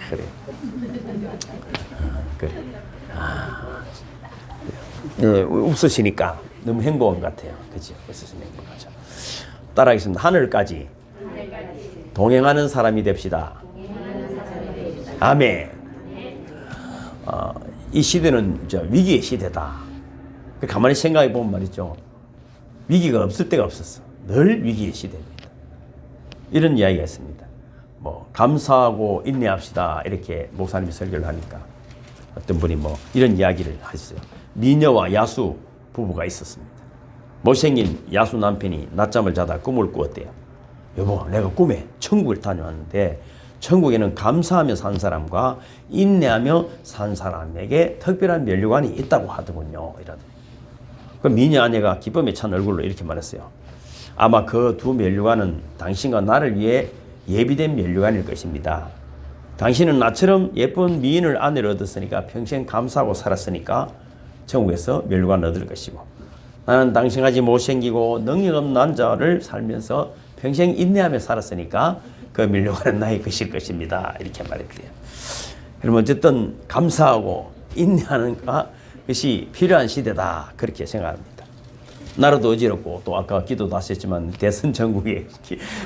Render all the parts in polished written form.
그래. 그래. 웃으시니까 너무 행복한 것 같아요. 그죠? 웃으시면 행복하죠. 따라하겠습니다. 하늘까지 동행하는 사람이 됩시다. 아멘. 이 시대는 위기의 시대다. 가만히 생각해 보면 말이죠. 위기가 없을 때가 없었어. 늘 위기의 시대입니다. 이런 이야기가 있습니다. 감사하고 인내합시다. 이렇게 목사님이 설교를 하니까 어떤 분이 이런 이야기를 하셨어요. 미녀와 야수 부부가 있었습니다. 못생긴 야수 남편이 낮잠을 자다 꿈을 꾸었대요. 여보, 내가 꿈에 천국을 다녀왔는데 천국에는 감사하며 산 사람과 인내하며 산 사람에게 특별한 면류관이 있다고 하더군요. 이러더니. 그 미녀 아내가 기쁨에 찬 얼굴로 이렇게 말했어요. 아마 그 두 면류관은 당신과 나를 위해 예비된 면류관일 것입니다. 당신은 나처럼 예쁜 미인을 아내를 얻었으니까 평생 감사하고 살았으니까 천국에서 면류관을 얻을 것이고, 나는 당신같이 못생기고 능력 없는 남자를 살면서 평생 인내하며 살았으니까 그 면류관은 나의 것일 것입니다. 이렇게 말했대요. 여러분, 어쨌든 감사하고 인내하는 것이 필요한 시대다, 그렇게 생각합니다. 나라도 어지럽고, 또 아까 기도도 하셨지만 대선 전국에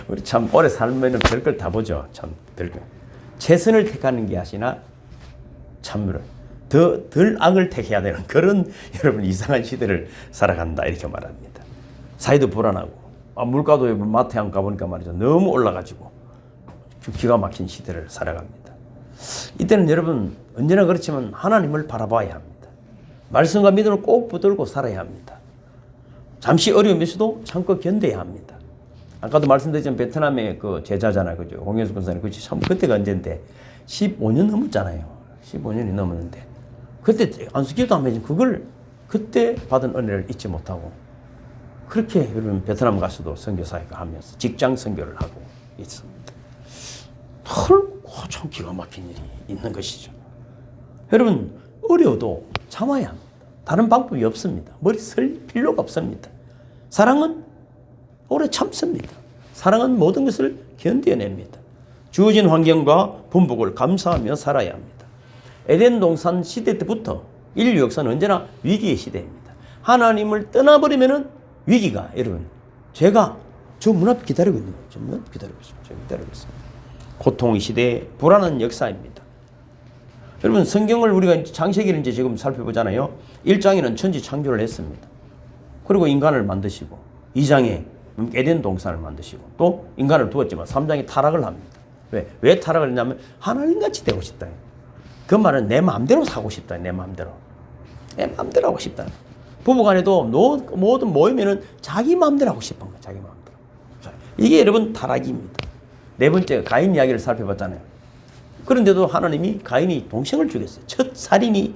우리 참 오래 살면 별걸 다 보죠. 참 별걸. 최선을 택하는 게 아시나 참으로 덜 악을 택해야 되는 그런 여러분 이상한 시대를 살아간다, 이렇게 말합니다. 사회도 불안하고, 물가도 마트에 안 가보니까 말이죠. 너무 올라가지고 기가 막힌 시대를 살아갑니다. 이때는 여러분 언제나 그렇지만 하나님을 바라봐야 합니다. 말씀과 믿음을 꼭 붙들고 살아야 합니다. 잠시 어려움이 있어도 참고 견뎌야 합니다. 아까도 말씀드렸지만 베트남의 그 제자잖아요. 그죠? 홍영수 권사님. 그치? 참, 그때가 언젠데 15년 넘었잖아요. 15년이 넘었는데. 그때 안수기도 하면 그걸 그때 받은 은혜를 잊지 못하고 그렇게 여러분 베트남 가서도 선교사역을 하면서 직장 선교를 하고 있습니다. 참 기가 막힌 일이 있는 것이죠. 여러분, 어려워도 참아야 합니다. 다른 방법이 없습니다. 머리 쓸 필요가 없습니다. 사랑은 오래 참습니다. 사랑은 모든 것을 견뎌냅니다. 주어진 환경과 분복을 감사하며 살아야 합니다. 에덴 동산 시대 때부터 인류 역사는 언제나 위기의 시대입니다. 하나님을 떠나버리면은 위기가, 여러분, 제가 저 문 앞에 기다리고 있는 거예요. 저 문 앞에 기다리고 있습니다. 저 기다리고 있습니다. 고통의 시대에 불안한 역사입니다. 여러분, 성경을 우리가 창세기를 이제 지금 살펴보잖아요. 1장에는 천지 창조를 했습니다. 그리고 인간을 만드시고, 2장에 에덴 동산을 만드시고, 또 인간을 두었지만 3장에 타락을 합니다. 왜 타락을 했냐면 하나님같이 되고 싶다. 그 말은 내 마음대로 사고 싶다. 내 마음대로 하고 싶다. 부부간에도 모든 모이면은 자기 마음대로 하고 싶은 거예요. 자기 마음대로. 이게 여러분 타락입니다. 네 번째, 가인 이야기를 살펴봤잖아요. 그런데도 하나님이 가인이 동생을 죽였어요. 첫 살인이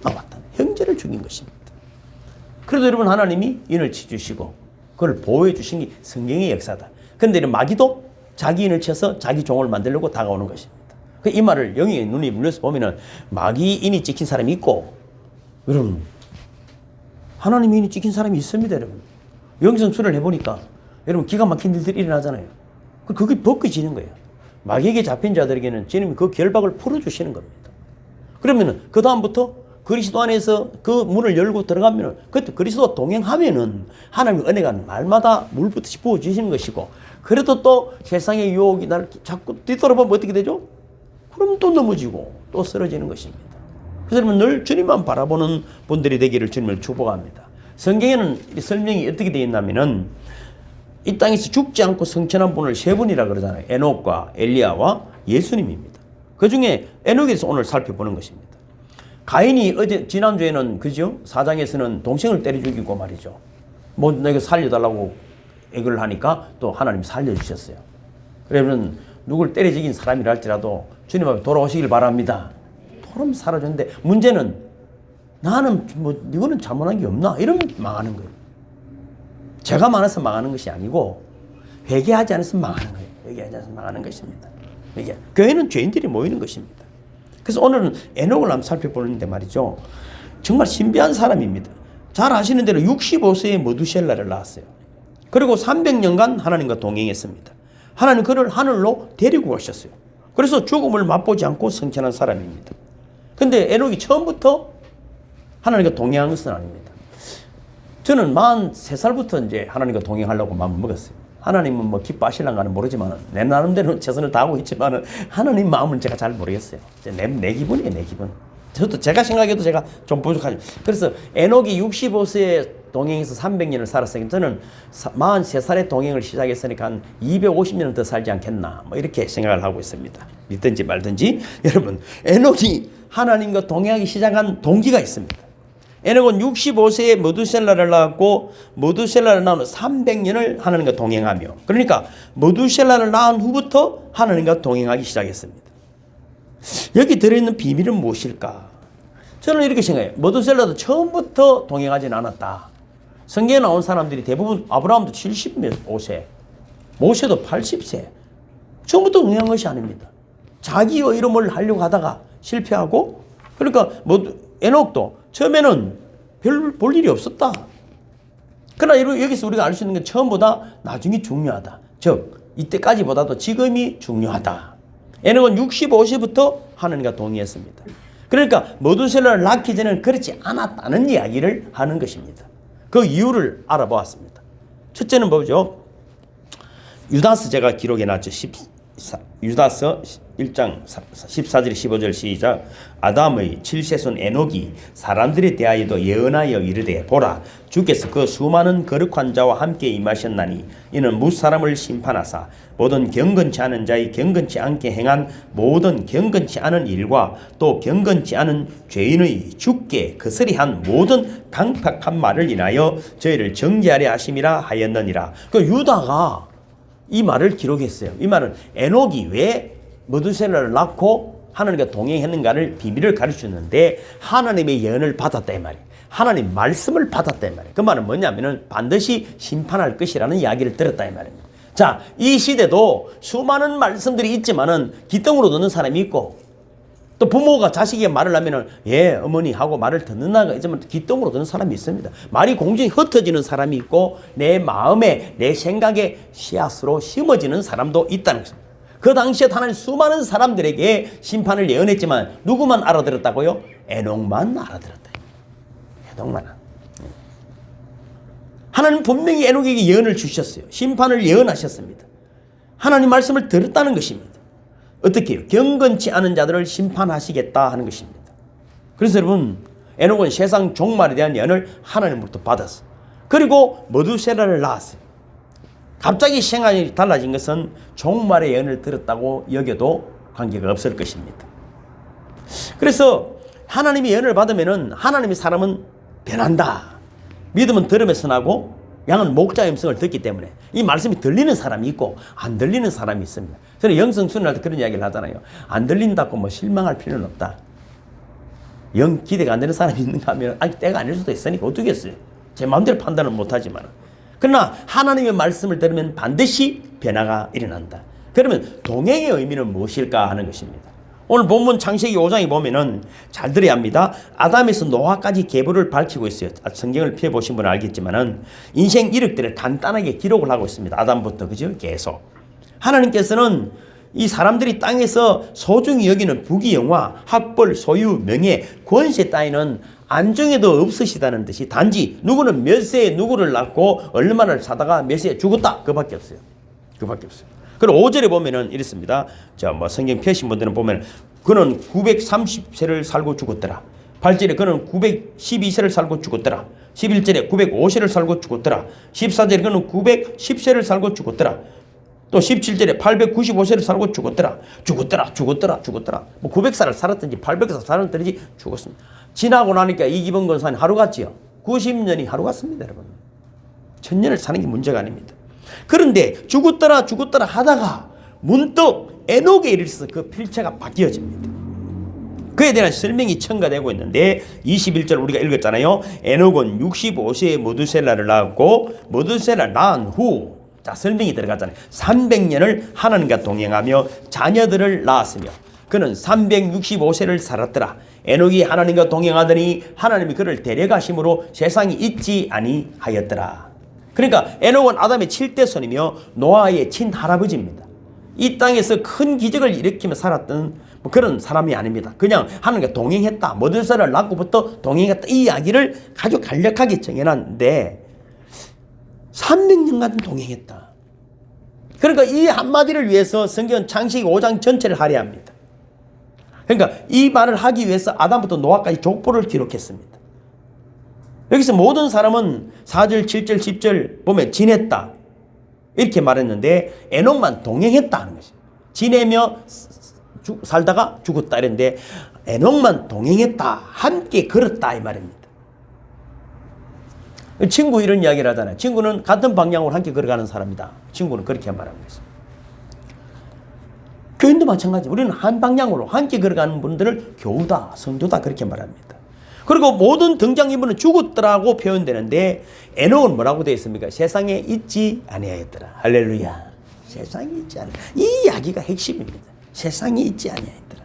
나왔다. 형제를 죽인 것입니다. 그래도 여러분 하나님이 인을 치주시고 그걸 보호해 주신 게 성경의 역사다. 그런데 마귀도 자기 인을 쳐서 자기 종을 만들려고 다가오는 것입니다. 이 말을 영의 눈이 물려서 보면은 마귀 인이 찍힌 사람이 있고, 여러분 하나님의 인이 찍힌 사람이 있습니다. 여러분 영성술을 해보니까 여러분 기가 막힌 일들이 일어나잖아요. 그게 벗겨지는 거예요. 마귀에게 잡힌 자들에게는 주님이 그 결박을 풀어주시는 겁니다. 그러면은 그 다음부터 그리스도 안에서 그 문을 열고 들어가면은 그때 그리스도와 동행하면은 하나님의 은혜가 날마다 물붓듯이 부어주시는 것이고, 그래도 또 세상의 유혹이 나를 자꾸 뒤돌아보면 어떻게 되죠? 그럼 또 넘어지고 또 쓰러지는 것입니다. 그래서 여러분 늘 주님만 바라보는 분들이 되기를 주님을 축복합니다. 성경에는 이 설명이 어떻게 되어 있냐면은 이 땅에서 죽지 않고 성천한 분을 세 분이라 그러잖아요. 에녹과 엘리야와 예수님입니다. 그 중에 에녹에서 오늘 살펴보는 것입니다. 가인이 지난주에는 그죠? 4장에서는 동생을 때려 죽이고 말이죠. 내가 살려달라고 애걸 하니까 또 하나님이 살려주셨어요. 그러면 누굴 때려 죽인 사람이라 할지라도 주님 앞에 돌아오시길 바랍니다. 그럼 살아줬는데 문제는 나는 이거는 잘못한 게 없나? 이러면 망하는 거예요. 죄가 많아서 망하는 것이 아니고 회개하지 않아서 망하는 거예요. 회개하지 않아서 망하는 것입니다. 교회는 죄인들이 모이는 것입니다. 그래서 오늘은 에녹을 한번 살펴보는데 말이죠. 정말 신비한 사람입니다. 잘 아시는 대로 65세에 머두셀라를 낳았어요. 그리고 300년간 하나님과 동행했습니다. 하나님 그를 하늘로 데리고 가셨어요. 그래서 죽음을 맛보지 않고 성천한 사람입니다. 근데 에녹이 처음부터 하나님과 동행한 것은 아닙니다. 저는 43살부터 이제 하나님과 동행하려고 마음을 먹었어요. 하나님은 뭐 기뻐하실랑가는 모르지만 내 나름대로 최선을 다하고 있지만 하나님 마음은 제가 잘 모르겠어요. 내 기분이에요, 내 기분. 저도 제가 생각해도 제가 좀 부족하죠. 그래서 에녹이 65세에 동행해서 300년을 살았으니까 저는 43살에 동행을 시작했으니까 한 250년은 더 살지 않겠나 뭐 이렇게 생각을 하고 있습니다. 믿든지 말든지. 여러분, 에녹이 하나님과 동행하기 시작한 동기가 있습니다. 에녹은 65세에 모두셀라를 낳았고 모두셀라를 낳은 300년을 하나님과 동행하며, 그러니까 모두셀라를 낳은 후부터 하나님과 동행하기 시작했습니다. 여기 들어있는 비밀은 무엇일까? 저는 이렇게 생각해요. 모두셀라도 처음부터 동행하진 않았다. 성경에 나온 사람들이 대부분 아브라함도 75세, 모세도 80세, 처음부터 동행한 것이 아닙니다. 자기의 이름을 하려고 하다가 실패하고, 그러니까 에녹도 처음에는 별 볼 일이 없었다. 그러나 여기서 우리가 알 수 있는 건 처음보다 나중이 중요하다. 즉 이때까지보다도 지금이 중요하다. 에녹은 65세부터 하나님과 동의했습니다. 그러니까 모두셀라를 낳기 전에는 그렇지 않았다는 이야기를 하는 것입니다. 그 이유를 알아보았습니다. 첫째는 뭐죠? 유다서 제가 기록해 놨죠. 유다서 1장 14절 15절 시작. 아담의 7세손 에녹이 사람들에 대하여도 예언하여 이르되 보라, 주께서 그 수많은 거룩한 자와 함께 임하셨나니 이는 무사람을 심판하사 모든 경건치 않은 자의 경건치 않게 행한 모든 경건치 않은 일과 또 경건치 않은 죄인의 죽게 거스리한 모든 강팍한 말을 인하여 저희를 정죄하려 하심이라 하였느니라. 그 유다가 이 말을 기록했어요. 이 말은 에녹이 왜 모두셀라를 낳고 하나님과 동행했는가를 비밀을 가르치는데 하나님의 예언을 받았다 이 말이에요. 하나님 말씀을 받았다 이 말이에요. 그 말은 뭐냐면은 반드시 심판할 것이라는 이야기를 들었다 이 말입니다. 자, 이 시대도 수많은 말씀들이 있지만은 기똥으로 듣는 사람이 있고, 또 부모가 자식에게 말을 하면은 예 어머니 하고 말을 듣는 나가 있지만 기똥으로 듣는 사람이 있습니다. 말이 공중에 흩어지는 사람이 있고 내 마음에 내 생각에 씨앗으로 심어지는 사람도 있다는 것입니다. 그 당시에 하나님 수많은 사람들에게 심판을 예언했지만 누구만 알아들었다고요? 에녹만 알아들었다. 에녹만. 하나님 분명히 에녹에게 예언을 주셨어요. 심판을 예언하셨습니다. 하나님 말씀을 들었다는 것입니다. 어떻게 해요? 경건치 않은 자들을 심판하시겠다 하는 것입니다. 그래서 여러분, 에녹은 세상 종말에 대한 예언을 하나님으로부터 받았어요. 그리고 모두셀라를 낳았어요. 갑자기 생활이 달라진 것은 종말의 예언을 들었다고 여겨도 관계가 없을 것입니다. 그래서 하나님의 예언을 받으면은 하나님의 사람은 변한다. 믿음은 들음에서 나고 양은 목자의 음성을 듣기 때문에 이 말씀이 들리는 사람이 있고 안 들리는 사람이 있습니다. 저는 영성순을 할 때 그런 이야기를 하잖아요. 안 들린다고 뭐 실망할 필요는 없다. 영 기대가 안 되는 사람이 있는가 하면 아직 때가 아닐 수도 있으니까 어떻겠어요. 제 마음대로 판단은 못하지만, 그러나 하나님의 말씀을 들으면 반드시 변화가 일어난다. 그러면 동행의 의미는 무엇일까 하는 것입니다. 오늘 본문 창세기 5장에 보면은 잘 들어야 합니다. 아담에서 노아까지 계보를 밝히고 있어요. 성경을 펴보신 분은 알겠지만은 인생 이력들을 간단하게 기록을 하고 있습니다. 아담부터 그죠? 계속 하나님께서는 이 사람들이 땅에서 소중히 여기는 부귀영화, 학벌, 소유, 명예, 권세 따위는 안중에도 없으시다는 듯이 단지 누구는 몇 세에 누구를 낳고 얼마나 사다가 몇 세에 죽었다. 그밖에 없어요. 그밖에 없어요. 그리고 5절에 보면은 이렇습니다. 자, 뭐 성경 펴신 분들은 보면 그는 930세를 살고 죽었더라. 8절에 그는 912세를 살고 죽었더라. 11절에 905세를 살고 죽었더라. 14절에 그는 910세를 살고 죽었더라. 또 17절에 895세를 살고 죽었더라. 죽었더라. 뭐 900살을 살았든지 800살 살았든지 죽었습니다. 지나고 나니까 이기범 권사님 하루 같지요. 90년이 하루 같습니다, 여러분. 1000년을 사는 게 문제가 아닙니다. 그런데 죽었더라 하다가 문득 에녹에 이르러서 그 필체가 바뀌어집니다. 그에 대한 설명이 첨가되고 있는데 21절 우리가 읽었잖아요. 에녹은 65세에 모두셀라를 낳았고 모두셀라를 낳은 후, 자, 설명이 들어갔잖아요. 300년을 하나님과 동행하며 자녀들을 낳았으며 그는 365세를 살았더라. 에녹이 하나님과 동행하더니 하나님이 그를 데려가심으로 세상이 있지 아니하였더라. 그러니까 에녹은 아담의 7대 손이며 노아의 친할아버지입니다. 이 땅에서 큰 기적을 일으키며 살았던 뭐 그런 사람이 아닙니다. 그냥 하나님과 동행했다. 모들사를 낳고부터 동행했다. 이 이야기를 아주 간략하게 정해놨는데 300년간 동행했다. 그러니까 이 한마디를 위해서 성경은 창세기 5장 전체를 할애합니다. 그러니까 이 말을 하기 위해서 아담부터 노아까지 족보를 기록했습니다. 여기서 모든 사람은 4절, 7절, 10절 보면 지냈다 이렇게 말했는데 에녹만 동행했다 하는 것이죠. 지내며 살다가 죽었다 이랬는데 에녹만 동행했다, 함께 걸었다 이 말입니다. 친구 이런 이야기를 하잖아요. 친구는 같은 방향으로 함께 걸어가는 사람이다. 친구는 그렇게 말하는 것입니다. 교인도 마찬가지. 우리는 한 방향으로 함께 걸어가는 분들을 교우다, 성도다 그렇게 말합니다. 그리고 모든 등장인물은 죽었더라고 표현되는데 에녹은 뭐라고 되어 있습니까? 세상에 있지 아니하였더라. 할렐루야. 세상에 있지 아니하였더라. 이 이야기가 핵심입니다. 세상에 있지 아니하였더라.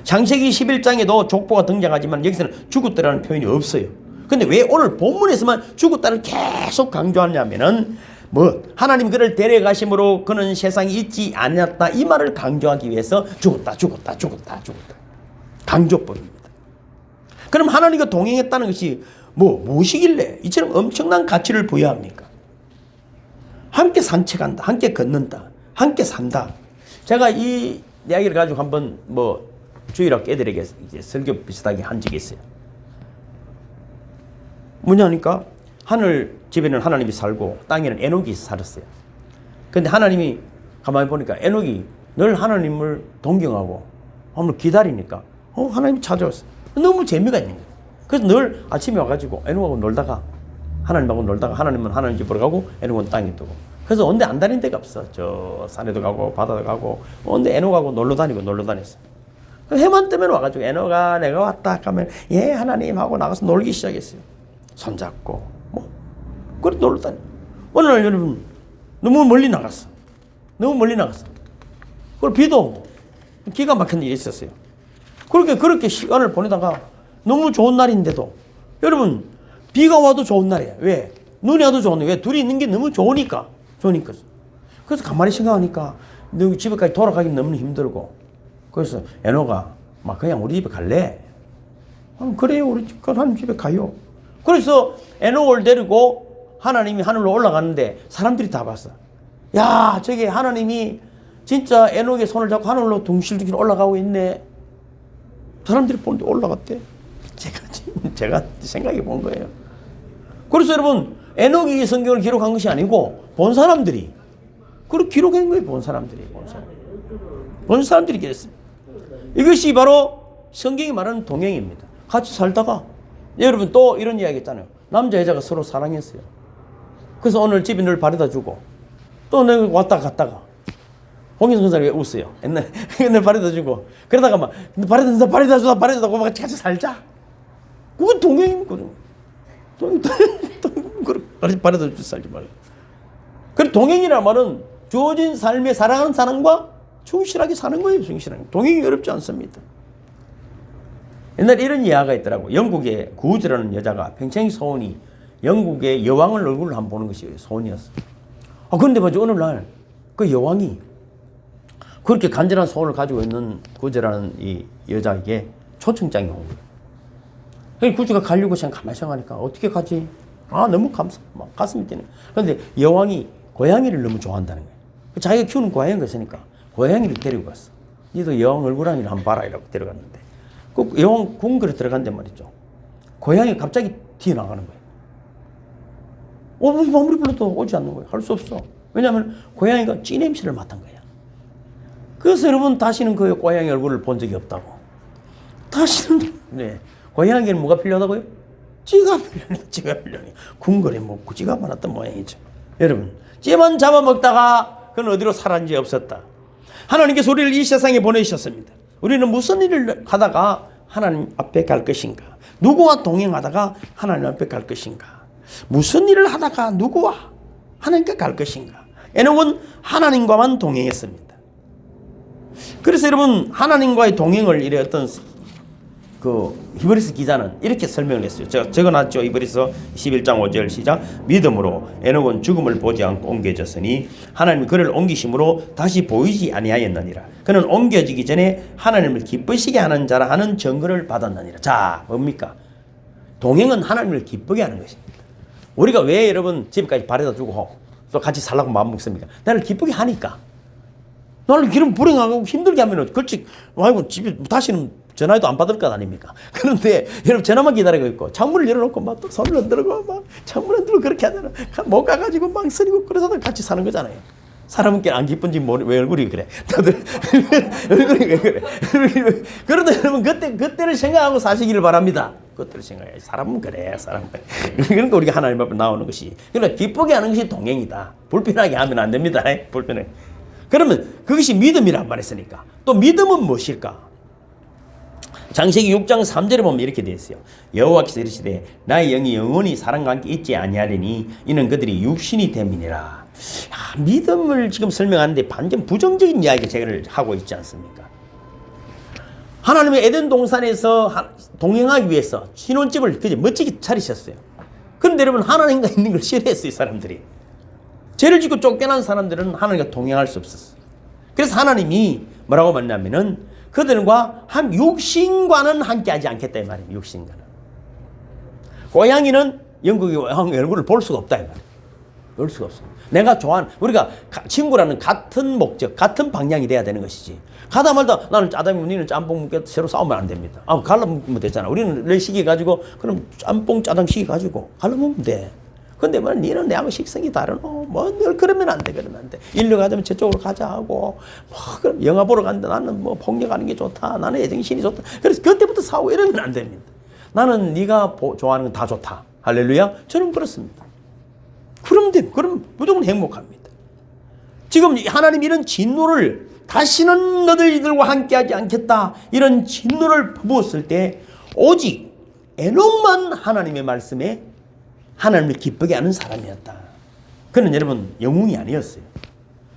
창세기 11장에도 족보가 등장하지만 여기서는 죽었더라는 표현이 없어요. 근데 왜 오늘 본문에서만 죽었다를 계속 강조하냐면은 뭐 하나님 그를 데려가심으로 그는 세상에 있지 않았다 이 말을 강조하기 위해서 죽었다 강조법입니다. 그럼 하나님과 동행했다는 것이 무엇이길래 이처럼 엄청난 가치를 부여합니까? 함께 산책한다, 함께 걷는다, 함께 산다. 제가 이 이야기를 가지고 한번 주일학 애들에게 이제 설교 비슷하게 한 적이 있어요. 뭐냐니까 하늘 집에는 하나님이 살고 땅에는 에녹이 살았어요. 근데 하나님이 가만히 보니까 에녹이 늘 하나님을 동경하고 한번 기다리니까 하나님이 찾아왔어요. 너무 재미가 있는 거예요. 그래서 늘 아침에 와가지고 에녹하고 놀다가 하나님하고 놀다가 하나님은 하나님 집으로 가고 에녹은 땅에 두고 그래서 언제 안 다닌 데가 없어. 저 산에도 가고 바다도 가고 언제 에녹하고 놀러 다녔어. 해만 뜨면 와가지고 에녹아 내가 왔다 하면 예 하나님 하고 나가서 놀기 시작했어요. 손잡고 그래 놀러 다니. 어느 날 여러분 너무 멀리 나갔어. 그걸 비도 오고 기가 막힌 일이 있었어요. 그렇게 시간을 보내다가 너무 좋은 날인데도 여러분 비가 와도 좋은 날이에요. 왜? 눈이 와도 좋은 날. 왜? 둘이 있는 게 너무 좋으니까. 그래서 가만히 생각하니까 너 집에까지 돌아가기 너무 힘들고 그래서 에녹아 막 그냥 우리 집에 갈래? 그래요. 우리 집 하나님 집에 가요. 그래서 에녹을 데리고 하나님이 하늘로 올라가는데 사람들이 다 봤어. 야 저게 하나님이 진짜 에녹의 손을 잡고 하늘로 둥실둥실 올라가고 있네. 사람들이 보는데 올라갔대. 제가 생각해 본 거예요. 그래서 여러분 에녹이 성경을 기록한 것이 아니고 본 사람들이 그렇게 기록한 거예요. 본 사람들이 그랬어요. 이것이 바로 성경이 말하는 동행입니다. 같이 살다가 여러분 또 이런 이야기 있잖아요. 남자 여자가 서로 사랑했어요. 그래서 오늘 집에 늘 바래다 주고 또 내가 왔다 갔다가 홍인선 선생님이 웃어요. 옛날에 바래다 주고 그러다가 막 바래다 주고 막 같이 살자. 그건 동행입니까? 바래다 주고 살지 말고. 그리고 동행이란 말은 주어진 삶에 사랑하는 사람과 충실하게 사는 거예요. 충실하게. 동행이 어렵지 않습니다. 옛날에 이런 이야기가 있더라고. 영국의 구우즈라는 여자가 평생 소원이 영국의 여왕을 얼굴을 한번 보는 것이 소원이었어. 그런데 맞아 어느 날 그 여왕이 그렇게 간절한 소원을 가지고 있는 구우즈라는 이 여자에게 초청장이 온 거예요. 구우즈가 가려고 가만히 생각하니까 어떻게 가지? 너무 막 가슴이 뛰네. 그런데 여왕이 고양이를 너무 좋아한다는 거예요. 자기가 키우는 고양이가 있으니까 고양이를 데리고 갔어. 니도 여왕 얼굴안이를 한번 봐라 이라고 데려갔는데 그 여왕 궁궐에 들어간단 말이죠. 고양이가 갑자기 튀어나가는 거예요. 아무리 불러도 오지 않는 거예요. 할 수 없어. 왜냐하면 고양이가 찌 냄새를 맡은 거야. 그래서 여러분 다시는 그 고양이 얼굴을 본 적이 없다고. 다시는 고양이에게는 뭐가 필요하다고요? 찌가 필요해. 궁궐에 찌가 많았던 모양이죠. 여러분 찌만 잡아먹다가 그는 어디로 사라진 지 없었다. 하나님께서 우리를 이 세상에 보내주셨습니다. 우리는 무슨 일을 하다가 하나님 앞에 갈 것인가? 누구와 동행하다가 하나님 앞에 갈 것인가? 무슨 일을 하다가 누구와 하나님께 갈 것인가? 에녹은 하나님과만 동행했습니다. 그래서 여러분 하나님과의 동행을 이래 어떤 그 히브리서 기자는 이렇게 설명을 했어요. 제가 적어놨죠. 히브리서 11장 5절 시작. 믿음으로 에녹은 죽음을 보지 않고 옮겨졌으니 하나님이 그를 옮기심으로 다시 보이지 아니하였느니라. 그는 옮겨지기 전에 하나님을 기쁘시게 하는 자라 하는 증거를 받았느니라. 자, 뭡니까? 동행은 하나님을 기쁘게 하는 것입니다. 우리가 왜 여러분 집까지 바래다 주고 또 같이 살라고 마음 먹습니까? 나를 기쁘게 하니까. 나를 기름 불행하고 힘들게 하면은 그렇지. 아이고 집에 다시는 전화해도 안 받을 것 아닙니까? 그런데 여러분 전화만 기다리고 있고 창문을 열어놓고 막 또 손을 흔들고 막 창문 흔들고 그렇게 하잖아. 못 가가지고 막 쓰리고 그래서 같이 사는 거잖아요. 사람은께 안 기쁜지 왜 얼굴이 그래? 다들 얼굴이 왜 그래? 그런데 여러분 그때를 생각하고 사시기를 바랍니다. 그때를 생각해. 사람은 그래, 사람은 그래. 그러니까 우리가 하나님 앞에 나오는 것이 그러니까 기쁘게 하는 것이 동행이다. 불편하게 하면 안 됩니다. 불편해. 그러면 그것이 믿음이란 말했으니까 또 믿음은 무엇일까? 창세기 6장 3절에 보면 이렇게 되어 있어요. 여호와께서 이르시되 나의 영이 영원히 사람과 함께 있지 아니하리니 이는 그들이 육신이 됨이니라. 믿음을 지금 설명하는데 완전 부정적인 이야기를 제가 하고 있지 않습니까? 하나님의 에덴 동산에서 동행하기 위해서 신혼집을 그저 멋지게 차리셨어요. 그런데 여러분 하나님과 있는 걸 싫어했어요. 사람들이. 죄를 짓고 쫓겨난 사람들은 하나님과 동행할 수 없었어요. 그래서 하나님이 뭐라고 말했냐면은 그들과 육신과는 함께하지 않겠다 이 말이에요. 육신과는. 고양이는 영국의 얼굴을 볼 수가 없다 이 말이에요. 볼 수가 없어요. 내가 좋아하는 우리가 친구라는 같은 목적, 같은 방향이 돼야 되는 것이지. 가다 말다 나는 짜장면, 니는 짬뽕 먹겠다 서로 싸우면 안 됩니다. 갈라먹으면 되잖아. 우리는 내 시기 가지고 그럼 짬뽕 짜장 시기 가지고 갈라먹으면 돼. 근데 뭐 니는 내하고 식성이 다르노? 뭐 그러면 안 돼, 그러면 안 돼. 일로 가자면 저쪽으로 가자 하고, 그럼 영화 보러 갔는데 나는 뭐 폭력하는 게 좋다. 나는 애정신이 좋다. 그래서 그때부터 싸우고 이러면 안 됩니다. 나는 네가 좋아하는 건 다 좋다. 할렐루야. 저는 그렇습니다. 그럼 무조건 행복합니다. 지금 하나님 이런 진노를 다시는 너희들과 함께하지 않겠다. 이런 진노를 부었을 때 오직 에녹만 하나님의 말씀에 하나님을 기쁘게 하는 사람이었다. 그는 여러분 영웅이 아니었어요.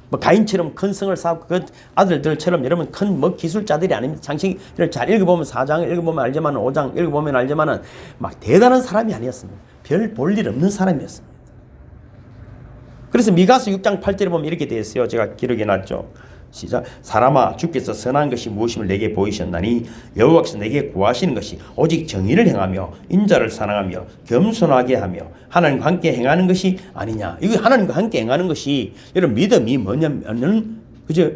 뭐 가인처럼 큰 성을 쌓고 그 아들들처럼 여러분 큰 뭐 기술자들이 아닙니다. 창세기를 잘 읽어보면 4장을 읽어보면 알지만 5장 읽어보면 알지만은 막 대단한 사람이 아니었습니다. 별 볼 일 없는 사람이었습니다. 그래서 미가서 6장 8절에 보면 이렇게 되어 있어요. 제가 기록해 놨죠. 시작. 사람아 주께서 선한 것이 무엇임을 내게 보이셨나니 여호와께서 내게 구하시는 것이 오직 정의를 행하며 인자를 사랑하며 겸손하게 하며 하나님과 함께 행하는 것이 아니냐. 이거 하나님과 함께 행하는 것이 여러분 믿음이 뭐냐면은 그저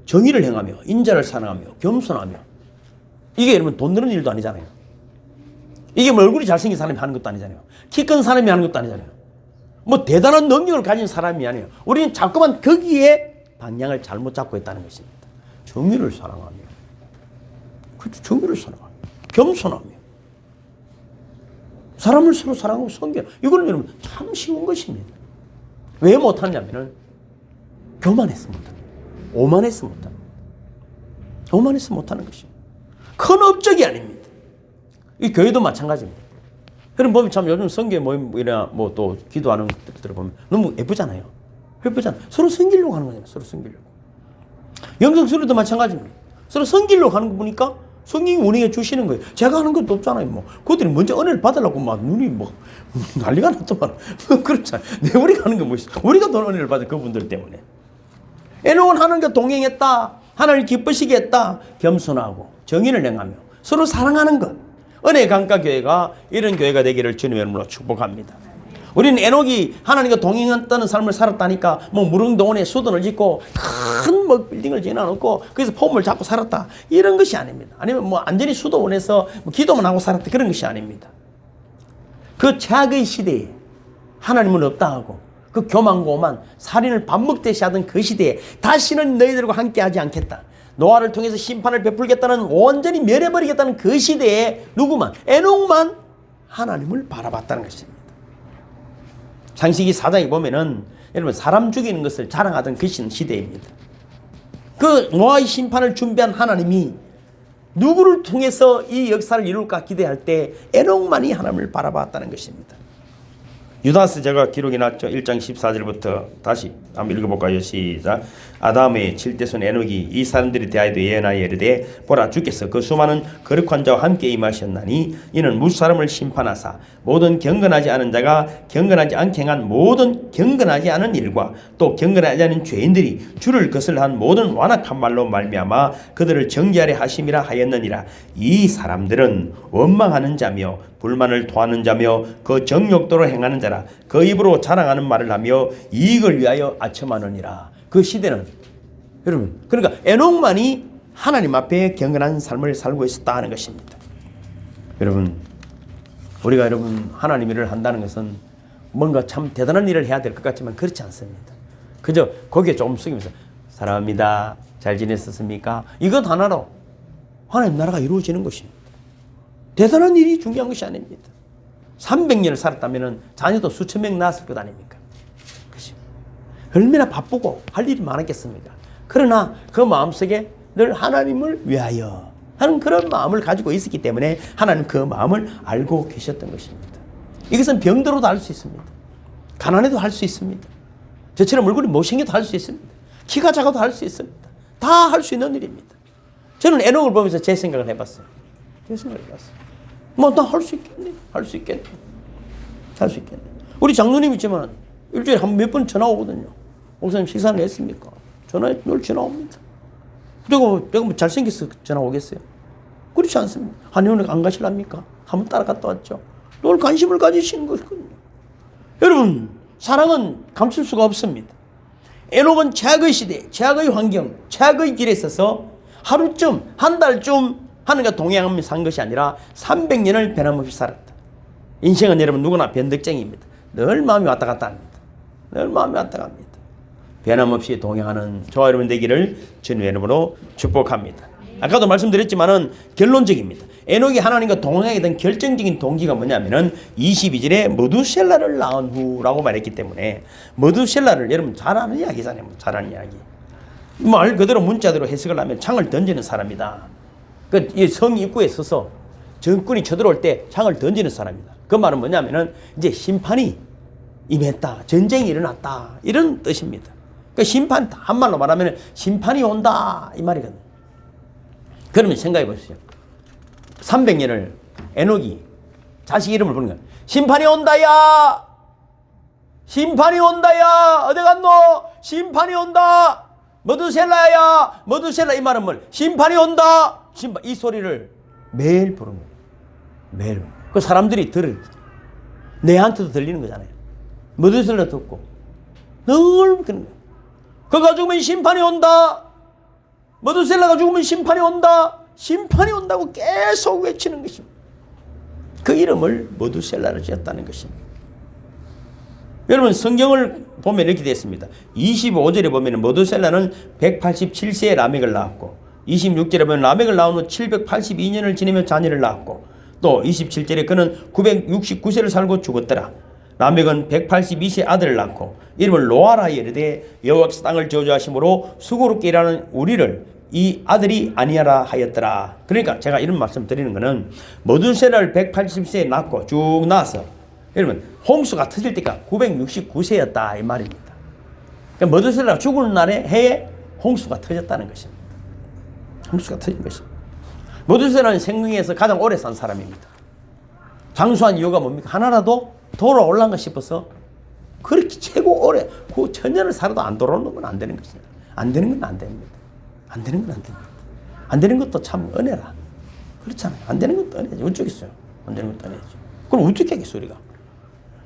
정의를 행하며 인자를 사랑하며 겸손하며 이게 여러분 돈 드는 일도 아니잖아요. 이게 뭐 얼굴이 잘생긴 사람이 하는 것도 아니잖아요. 키 큰 사람이 하는 것도 아니잖아요. 뭐 대단한 능력을 가진 사람이 아니에요. 우리는 자꾸만 거기에 방향을 잘못 잡고 있다는 것입니다. 정의를 사랑하며, 그렇죠. 정의를 사랑하며, 겸손하며, 사람을 서로 사랑하고 섬겨. 이거는 여러분 참 쉬운 것입니다. 왜 못하냐면은 교만해서 못합니다. 오만해서 못합니다. 오만해서 못하는 것입니다. 큰 업적이 아닙니다. 이 교회도 마찬가지입니다. 그럼 보면 참 요즘 성교 모임이나 뭐 또 기도하는 것들 보면 너무 예쁘잖아요. 예쁘잖아. 서로 섬기려고 하는 거잖아요. 서로 섬기려고. 영성 수료도 마찬가지입니다. 서로 섬기려고 하는 거 보니까 성령이 운행해 주시는 거예요. 제가 하는 것도 없잖아요. 뭐 그들이 먼저 은혜를 받으려고 막 눈이 뭐 난리가 났더만. 그렇잖아요. 내 우리가 하는 게 뭐 있어? 우리가 더 은혜를 받은 그분들 때문에. 에녹은 하나님과 동행했다. 하나님을 기쁘시게 했다. 겸손하고 정의를 행하며 서로 사랑하는 것. 은혜 강가 교회가 이런 교회가 되기를 주님의 이름으로 축복합니다. 우리는 에녹이 하나님과 동행했다는 삶을 살았다니까 뭐 무릉도원에 수도를 짓고 큰 뭐 빌딩을 지어놓고 거기서 폼을 잡고 살았다 이런 것이 아닙니다. 아니면 뭐 안전히 수도원에서 뭐 기도만 하고 살았다 그런 것이 아닙니다. 그 최악의 시대에 하나님은 없다 하고 그 교만고만 살인을 밥 먹듯이 하던 그 시대에 다시는 너희들과 함께하지 않겠다. 노아를 통해서 심판을 베풀겠다는 온전히 멸해버리겠다는 그 시대에 누구만 에녹만 하나님을 바라봤다는 것입니다. 창세기 4장에 보면은 여러분 사람 죽이는 것을 자랑하던 그 시대입니다. 그 노아의 심판을 준비한 하나님이 누구를 통해서 이 역사를 이룰까 기대할 때 에녹만이 하나님을 바라봤다는 것입니다. 유다서자가 기록이 났죠. 1장 14절부터 다시 한번 읽어볼까요? 시작. 아담의 7대손 에녹이 이 사람들에 대하여도 예언하여 이르되 보라 주께서 그 수많은 거룩한 자와 함께 임하셨나니 이는 무사람을 심판하사 모든 경건하지 않은 자가 경건하지 않게 행한 모든 경건하지 않은 일과 또 경건하지 않은 죄인들이 주를 거슬한 모든 완악한 말로 말미암아 그들을 정죄하려 하심이라 하였느니라. 이 사람들은 원망하는 자며 불만을 토하는 자며 그 정욕도로 행하는 자라. 그 입으로 자랑하는 말을 하며 이익을 위하여 아첨하느니라. 그 시대는 여러분 그러니까 에녹만이 하나님 앞에 경건한 삶을 살고 있었다 하는 것입니다. 여러분 우리가 하나님 일을 한다는 것은 뭔가 참 대단한 일을 해야 될 것 같지만 그렇지 않습니다. 그저 거기에 조금 숙이면서 사랑합니다. 잘 지냈었습니까? 이것 하나로 하나님 나라가 이루어지는 것입니다. 대단한 일이 중요한 것이 아닙니다. 300년을 살았다면 자녀도 수천 명 낳았을 것 아닙니까? 그렇죠? 얼마나 바쁘고 할 일이 많았겠습니까? 그러나 그 마음속에 늘 하나님을 위하여 하는 그런 마음을 가지고 있었기 때문에 하나님 그 마음을 알고 계셨던 것입니다. 이것은 병들어도 할 수 있습니다. 가난해도 할 수 있습니다. 저처럼 얼굴이 못생겨도 할 수 있습니다. 키가 작아도 할 수 있습니다. 다 할 수 있는 일입니다. 저는 에녹을 보면서 제 생각을 해봤어요. 뭐 나 할 수 있겠네. 할 수 있겠네. 할 수 있겠네. 우리 장로님 있지만 일주일에 한 몇 번 전화 오거든요. 목사님 식사는 했습니까? 전화 늘 전화 옵니다. 내가 뭐 잘생겨서 전화 오겠어요? 그렇지 않습니다. 한의원에 안 가실랍니까? 한번 따라갔다 왔죠. 늘 관심을 가지시는 것이거든요. 여러분 사랑은 감출 수가 없습니다. 에녹은 최악의 시대, 최악의 환경, 최악의 길에 있어서 하루쯤 한 달쯤 하나님과 동행하며 산 것이 아니라 300년을 변함없이 살았다. 인생은 여러분 누구나 변덕쟁이입니다. 늘 마음이 왔다 갔다 합니다. 늘 마음이 왔다 갑니다. 변함없이 동행하는 저와 여러분 되기를 주님의 이름으로 축복합니다. 아까도 말씀드렸지만은 결론적입니다. 에녹이 하나님과 동행하게 된 결정적인 동기가 뭐냐면은 22절에 머두셀라를 낳은 후라고 말했기 때문에 머두셀라를 여러분 잘 아는 이야기잖아요. 잘 아는 이야기. 말 그대로 문자대로 해석을 하면 창을 던지는 사람이다. 그 성 입구에 서서 적군이 쳐들어올 때 창을 던지는 사람이다. 그 말은 뭐냐면은 이제 심판이 임했다. 전쟁이 일어났다. 이런 뜻입니다. 그 심판, 한말로 말하면 심판이 온다. 이 말이거든요. 그러면 생각해 보십시오. 300년을 에녹이 자식 이름을 부르는 거예요. 심판이 온다야! 심판이 온다야! 어디 갔노? 심판이 온다! 머두셀라야! 머두셀라 이 말은 뭘? 심판이 온다! 심판, 이 소리를 매일 부르는 거예요. 매일. 그 사람들이 들을 내한테도 들리는 거잖아요. 머두셀라 듣고 늘 그런 거예요. 그가 죽으면 심판이 온다. 머두셀라가 죽으면 심판이 온다. 심판이 온다고 계속 외치는 것입니다. 그 이름을 머두셀라를 지었다는 것입니다. 여러분 성경을 보면 이렇게 되어 있습니다. 25절에 보면 머두셀라는 187세에 라멕을 낳았고 26절에 보면 라멕을 낳은 후 782년을 지내며 자녀를 낳았고 또 27절에 그는 969세를 살고 죽었더라. 라멕은 182세 아들을 낳고 이름을 노아라 이르되 여호와께서 땅을 저주하심으로 수고롭게 일하는 우리를 이 아들이 아니하라 하였더라. 그러니까 제가 이런 말씀 드리는 것은 머두셀라를 180세에 낳고 쭉 낳아서 여러분 홍수가 터질 때가 969세였다 이 말입니다. 그러니까 머두셀라가 죽을 날에 해에 홍수가 터졌다는 것입니다. 홍수가 터진 것입니다. 머두셀라는 생명에서 가장 오래 산 사람입니다. 장수한 이유가 뭡니까? 하나라도 돌아올란가 싶어서 그렇게 최고 오래 그 천년을 살아도 안 돌아오는 건 안 되는 것입니다. 안 되는 건 안 됩니다. 안 되는 건 안 됩니다. 안 되는 것도 참 은혜라. 그렇잖아요. 안 되는 것도 은혜지. 어쩌겠어요. 안 되는 것도 은혜지. 그럼 어떻게 하겠어 우리가.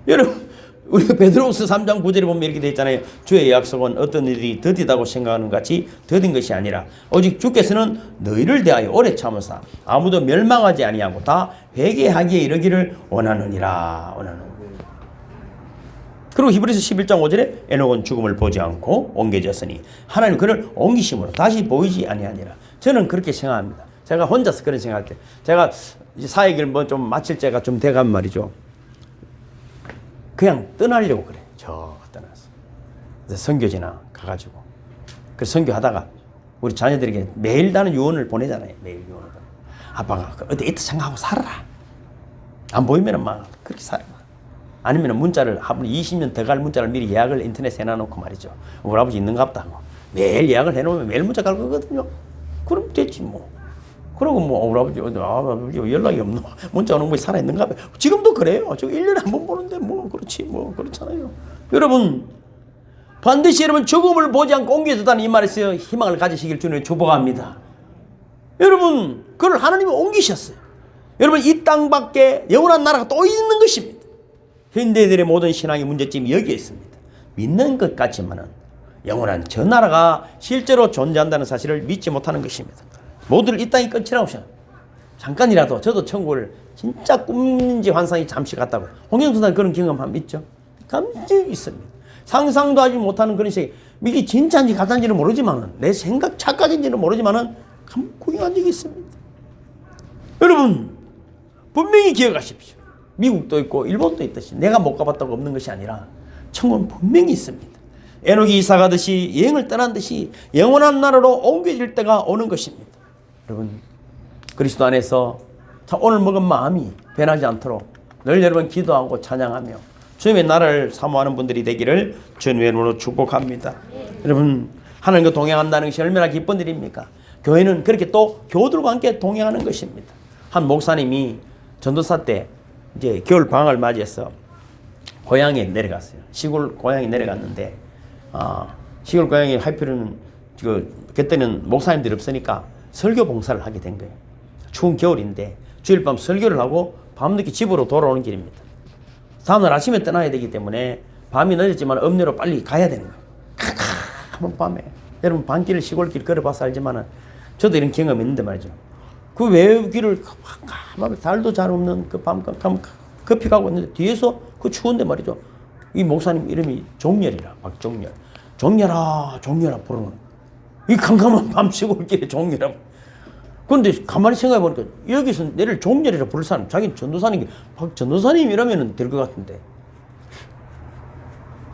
여러분 우리가 베드로후서 3장 9절에 보면 이렇게 되어 있잖아요. 주의 약속은 어떤 일이 더디다고 생각하는 것 같이 더딘 것이 아니라 오직 주께서는 너희를 대하여 오래 참으사 아무도 멸망하지 아니하고 다 회개하기에 이르기를 원하느니라. 그리고 히브리서 11장 5절에 에녹은 죽음을 보지 않고 옮겨졌으니 하나님 그를 옮기심으로 다시 보이지 아니하니라. 저는 그렇게 생각합니다. 제가 혼자서 그런 생각할 때 제가 사역을 뭐 좀 마칠 때가 좀 돼가면 말이죠. 그냥 떠나려고 그래. 저 떠났어. 그래서 선교지나 가가지고 그 선교하다가 우리 자녀들에게 매일 나는 유언을 보내잖아요. 매일 유언을. 아빠가 어디 이트 생각하고 살아라. 안 보이면은 막 그렇게 살아라. 아니면 문자를 한 20년 더 갈 문자를 미리 예약을 인터넷에 해놔놓고 말이죠. 우리 아버지 있는갑다. 매일 예약을 해놓으면 매일 문자 갈 거거든요. 그럼 됐지 뭐. 그러고 뭐 우리 아버지 연락이 없노? 문자 오는 거 살아있는가 봐요. 지금도 그래요. 저 1년에 한 번 보는데 뭐 그렇지 뭐 그렇잖아요. 여러분 반드시 여러분 죽음을 보지 않고 옮겨졌다는 이 말에서 희망을 가지시길 주님을 축복합니다. 여러분 그걸 하나님이 옮기셨어요. 여러분 이 땅 밖에 영원한 나라가 또 있는 것입니다. 현대인들의 모든 신앙의 문제점이 여기에 있습니다. 믿는 것 같지만은 영원한 저 나라가 실제로 존재한다는 사실을 믿지 못하는 것입니다. 모두를 이 땅이 끝이라고 생각합니다. 잠깐이라도 저도 천국을 진짜 꿈인지 환상이 잠시 같다고. 홍영수는 그런 경험 한번 있죠? 감지 있습니다. 상상도 하지 못하는 그런 세계. 이게 진짜인지 가짜인지는 모르지만은 내 생각 착각인지는 모르지만은 구경한 적이 있습니다. 여러분 분명히 기억하십시오. 미국도 있고 일본도 있듯이 내가 못 가봤다고 없는 것이 아니라 천국은 분명히 있습니다. 에녹이 이사 가듯이 여행을 떠난 듯이 영원한 나라로 옮겨질 때가 오는 것입니다. 여러분 그리스도 안에서 오늘 먹은 마음이 변하지 않도록 늘 여러분 기도하고 찬양하며 주님의 나라를 사모하는 분들이 되기를 주님의 이름으로 축복합니다. 여러분 하나님과 동행한다는 것이 얼마나 기쁜 일입니까? 교회는 그렇게 또 교우들과 함께 동행하는 것입니다. 한 목사님이 전도사 때 이제 겨울 방학을 맞이해서 고향에 내려갔어요. 시골 고향에 내려갔는데 시골 고향에 할 필요는 그때는 목사님들이 없으니까 설교 봉사를 하게 된 거예요. 추운 겨울인데 주일 밤 설교를 하고 밤늦게 집으로 돌아오는 길입니다. 다음날 아침에 떠나야 되기 때문에 밤이 늦었지만 음료로 빨리 가야 되는 거예요. 캄캄한 밤에 여러분 밤길 시골길 걸어봐서 알지만은 저도 이런 경험이 있는데 말이죠. 그 외길을 달도 잘 없는 그 밤 급히 가고 있는데 뒤에서 그 추운데 말이죠. 이 목사님 이름이 종렬이라 박종렬. 종렬아 종렬아 부르는 이 캄캄한 밤 시골길에 종렬아. 그런데 가만히 생각해 보니까 여기서 내를 종렬이라 부를 사람 자기는 전도사님 박 전도사님이라면 될 것 같은데.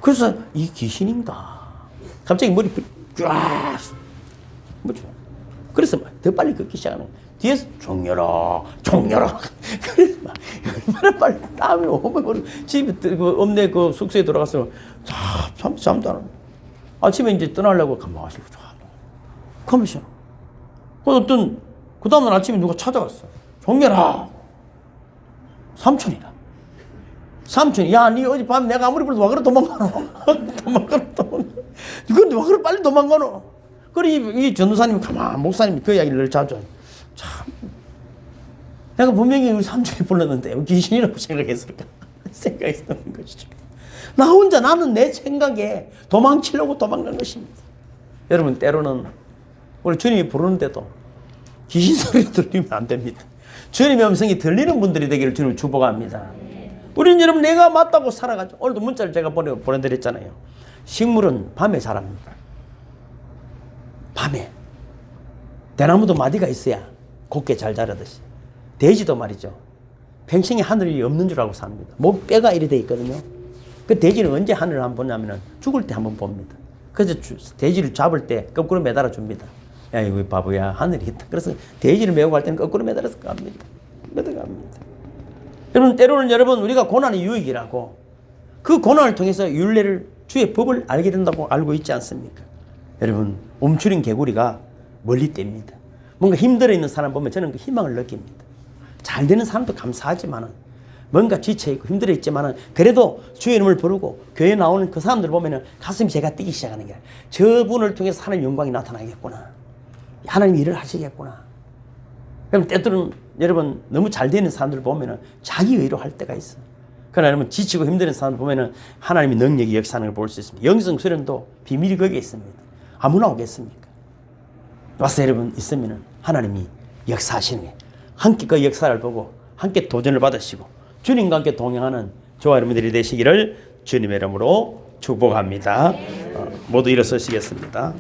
그래서 이 귀신인가 갑자기 머리 쫙 뭐죠? 그래서 더 빨리 걷기 시작하는 거예요. 뒤에서 종렬아 종렬아 그래서 막 얼마나 빨리 땀이 오면 집에 엄내 그 숙소에 들어가서 잠도 안 하고 아침에 이제 떠나려고 가만히 가면서 그 다음날 아침에 누가 찾아왔어. 종렬아 삼촌이라. 삼촌이 야 니 어젯밤 내가 아무리 불러도 와 그래 도망가노. 도망가노. 근데 와 그래 빨리 도망가노. 그래 이 전도사님이 목사님이 그 이야기를 자주 참 내가 분명히 우리 삼촌이 불렀는데 귀신이라고 생각했을까? 생각했던 것이죠. 나는 내 생각에 도망치려고 도망간 것입니다. 여러분 때로는 우리 주님이 부르는데도 귀신 소리 들리면 안 됩니다. 주님의 음성이 들리는 분들이 되기를 주님을 축복합니다. 우리는 여러분 내가 맞다고 살아가죠. 오늘도 문자를 제가 보내드렸잖아요. 식물은 밤에 자랍니다. 밤에 대나무도 마디가 있어야 곱게 잘 자라듯이 돼지도 말이죠. 평생에 하늘이 없는 줄 알고 삽니다. 목 뼈가 이래 돼 있거든요. 그 돼지는 언제 하늘을 한번 보냐면은 죽을 때 한번 봅니다. 그래서 돼지를 잡을 때 거꾸로 매달아 줍니다. 야 이거 바보야 하늘이 있다. 그래서 돼지를 메고 갈 때는 거꾸로 매달아서 갑니다. 매달갑니다. 여러분 때로는 여러분 우리가 고난의 유익이라고 그 고난을 통해서 율례를 주의 법을 알게 된다고 알고 있지 않습니까? 여러분 움츠린 개구리가 멀리 뗍니다. 뭔가 힘들어 있는 사람 보면 저는 그 희망을 느낍니다. 잘 되는 사람도 감사하지만은 뭔가 지쳐있고 힘들어 있지만은 그래도 주의 이름을 부르고 교회에 나오는 그 사람들 보면은 가슴이 제가 뛰기 시작하는 게 저분을 통해서 하나님의 영광이 나타나겠구나. 하나님 일을 하시겠구나. 그럼 때때로는 여러분 너무 잘 되는 사람들 보면은 자기 의로 할 때가 있어. 그러나 여러분 지치고 힘든 사람들 보면은 하나님의 능력이 역사하는 걸 볼 수 있습니다. 영성 수련도 비밀이 거기에 있습니다. 아무나 오겠습니까? 와서 여러분 있으면은 하나님이 역사하시는 게 함께 그 역사를 보고 함께 도전을 받으시고 주님과 함께 동행하는 저와 여러분들이 되시기를 주님의 이름으로 축복합니다. 모두 일어서시겠습니다.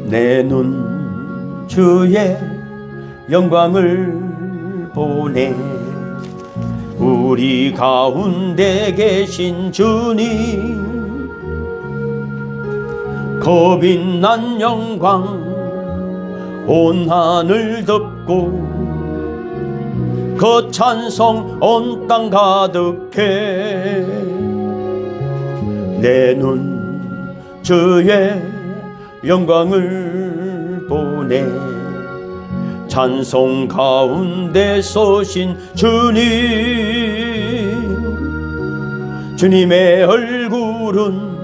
내 눈 주의 영광을 보네. 우리 가운데 계신 주님, 겁이 난 영광 온 하늘 덮고 그 찬송 온 땅 가득해 내 눈 주의 영광을 보네 찬송 가운데 서신 주님의 얼굴은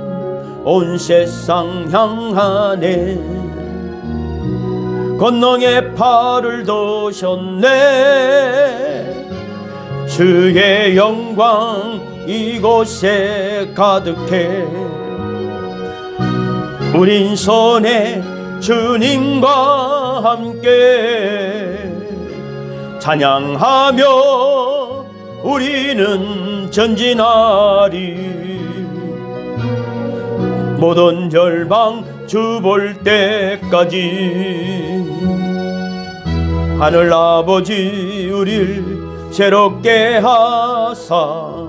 온 세상 향하네 권능의 팔을 드셨네 주의 영광 이곳에 가득해 우린 손에 주님과 함께 찬양하며 우리는 전진하리 모든 열방 주 볼 때까지 하늘 아버지 우릴 새롭게 하사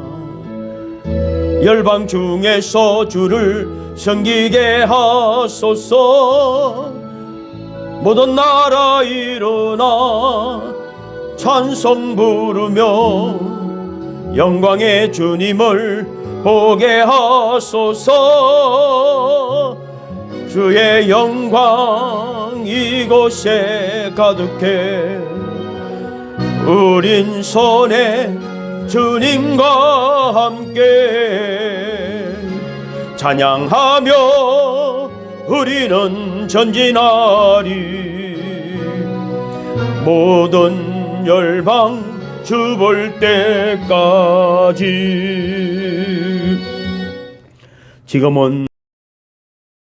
열방 중에서 주를 섬기게 하소서 모든 나라 일어나 찬송 부르며 영광의 주님을 보게 하소서 주의 영광 이곳에 가득해 우린 손에 주님과 함께 찬양하며 우리는 전진하리 모든 열방 주 볼 때까지 지금은